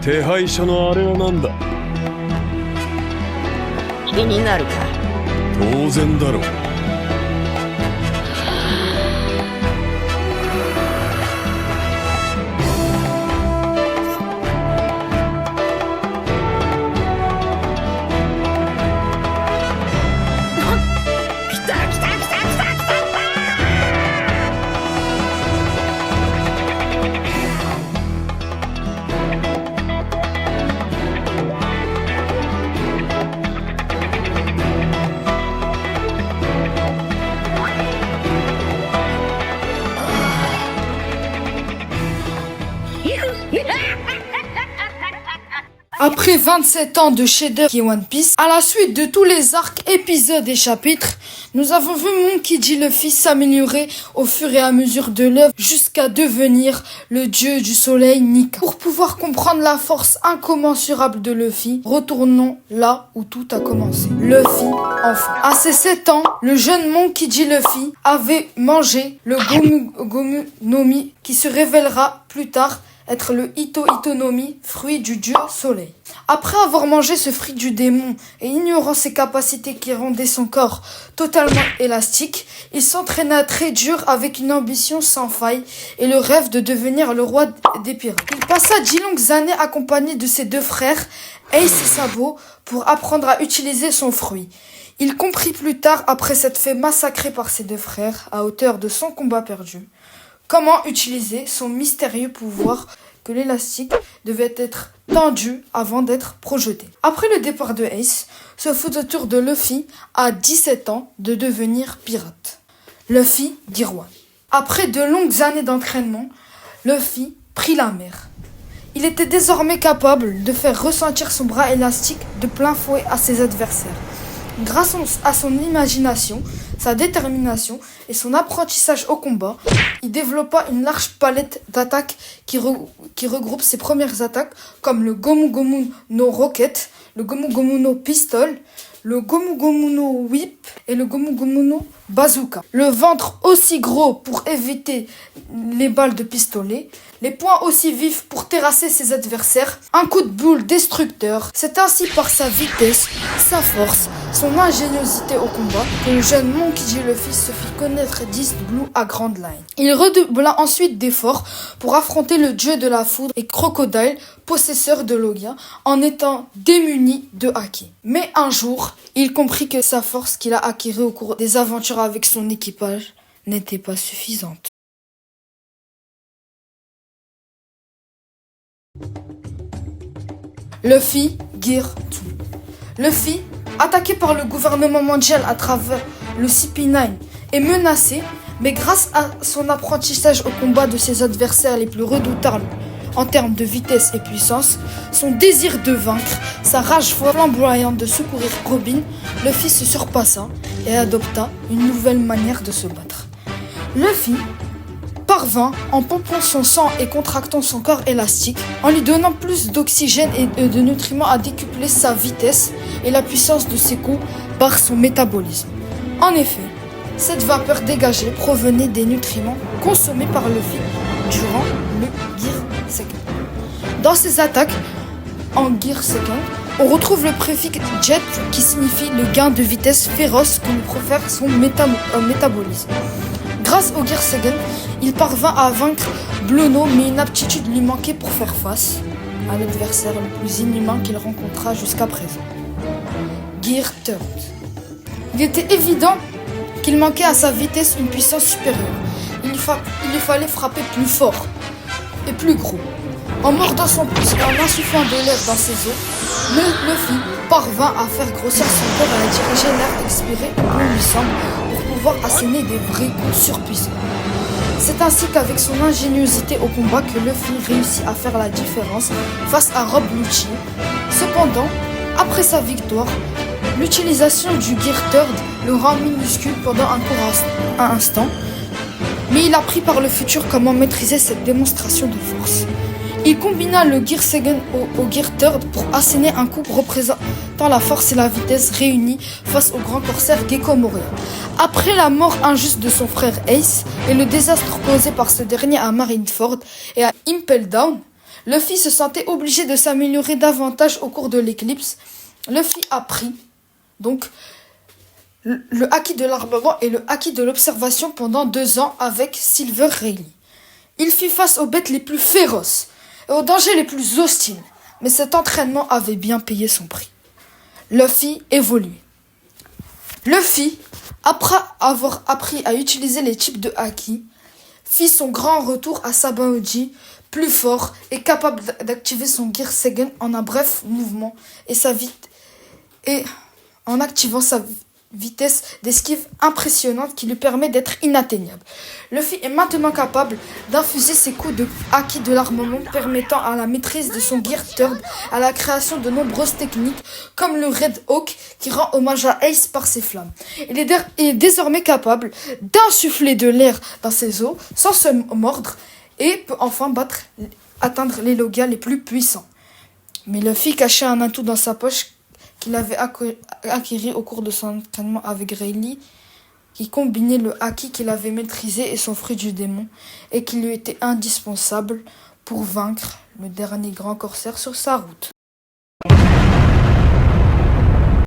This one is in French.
手配書のあれは何だ。気になるか。当然だろう。Après 27 ans de chef-d'œuvre qui est One Piece, à la suite de tous les arcs, épisodes et chapitres, nous avons vu Monkey D. Luffy s'améliorer au fur et à mesure de l'œuvre jusqu'à devenir le dieu du soleil Nika. Pour pouvoir comprendre la force incommensurable de Luffy, retournons là où tout a commencé. Luffy, enfant. À ses 7 ans, le jeune Monkey D. Luffy avait mangé le Gomu Gomu no Mi qui se révélera plus tard être le Ito Ito no Mi, fruit du dieu soleil. Après avoir mangé ce fruit du démon et ignorant ses capacités qui rendaient son corps totalement élastique, il s'entraîna très dur avec une ambition sans faille et le rêve de devenir le roi des pirates. Il passa 10 longues années accompagné de ses 2 frères, Ace et Sabo, pour apprendre à utiliser son fruit. Il comprit plus tard, après s'être fait massacrer par ses 2 frères, à hauteur de 100 combats perdus, comment utiliser son mystérieux pouvoir que l'élastique devait être tendu avant d'être projeté. Après le départ de Ace, ce fut au tour de Luffy, à 17 ans, de devenir pirate. Luffy Gear 1. Après de longues années d'entraînement, Luffy prit la mer. Il était désormais capable de faire ressentir son bras élastique de plein fouet à ses adversaires. Grâce à son imagination, sa détermination et son apprentissage au combat, il développa une large palette d'attaques qui regroupe ses premières attaques comme le Gomu Gomu no Rocket, le Gomu Gomu no Pistol, le Gomu Gomu no Whip et le Gomu Gomu no Bazooka. Le ventre aussi gros pour éviter les balles de pistolet, les poings aussi vifs pour terrasser ses adversaires, un coup de boule destructeur. C'est ainsi par sa vitesse, sa force, son ingéniosité au combat que le jeune Monkey D. Luffy se fit connaître d'East Blue à Grand Line. Il redoubla ensuite d'efforts pour affronter le dieu de la foudre et Crocodile, possesseur de Logia, en étant démuni de haki. Mais un jour, il comprit que sa force qu'il a acquise au cours des aventures avec son équipage n'était pas suffisante. Luffy Gear 2. Luffy, attaqué par le gouvernement mondial à travers le CP9, est menacé, mais grâce à son apprentissage au combat de ses adversaires les plus redoutables en termes de vitesse et puissance, son désir de vaincre, sa rage flamboyante de secourir Robin, Luffy se surpassa et adopta une nouvelle manière de se battre. Luffy parvint, en pompant son sang et contractant son corps élastique, en lui donnant plus d'oxygène et de nutriments, à décupler sa vitesse et la puissance de ses coups par son métabolisme. En effet, cette vapeur dégagée provenait des nutriments consommés par Luffy durant le Gear Second. Dans ses attaques, en Gear Second, on retrouve le préfixe Jet qui signifie le gain de vitesse féroce que lui profère son métabolisme. Grâce au Gear Second, il parvint à vaincre Blueno, mais une aptitude lui manquait pour faire face à l'adversaire le plus inhumain qu'il rencontra jusqu'à présent. Gear Third. Il était évident qu'il manquait à sa vitesse une puissance supérieure. Il lui fallait frapper plus fort et plus gros. En mordant son pouce et en insufflant de l'air dans ses os, Luffy parvint à faire grossir son corps et à diriger l'air expiré où lui semble pour pouvoir asséner des vrais coups surpuissants. C'est ainsi qu'avec son ingéniosité au combat que Luffy réussit à faire la différence face à Rob Lucci. Cependant, après sa victoire, l'utilisation du Gear Third le rend minuscule pendant un court instant, mais il apprit par le futur comment maîtriser cette démonstration de force. Il combina le Gear Second au Gear Third pour asséner un coup représentant la force et la vitesse réunies face au grand corsaire Gecko Moria. Après la mort injuste de son frère Ace et le désastre causé par ce dernier à Marineford et à Impel Down, Luffy se sentait obligé de s'améliorer davantage au cours de l'éclipse. Luffy a appris donc le haki de l'armement et le haki de l'observation pendant 2 ans avec Silver Rayleigh. Il fit face aux bêtes les plus féroces et aux dangers les plus hostiles, mais cet entraînement avait bien payé son prix. Luffy évoluait. Luffy, après avoir appris à utiliser les types de haki, fit son grand retour à Sabaody, plus fort et capable d'activer son Gear Segen en un bref mouvement et en activant sa vitesse d'esquive impressionnante qui lui permet d'être inatteignable. Luffy est maintenant capable d'infuser ses coups de haki de l'armement permettant à la maîtrise de son Gear Third, à la création de nombreuses techniques comme le Red Hawk qui rend hommage à Ace par ses flammes. Il est désormais capable d'insuffler de l'air dans ses os sans se mordre et peut enfin atteindre les Logia les plus puissants. Mais Luffy cachait un atout dans sa poche qu'il avait acquis au cours de son entraînement avec Rayleigh, qui combinait le haki qu'il avait maîtrisé et son fruit du démon, et qui lui était indispensable pour vaincre le dernier grand corsaire sur sa route.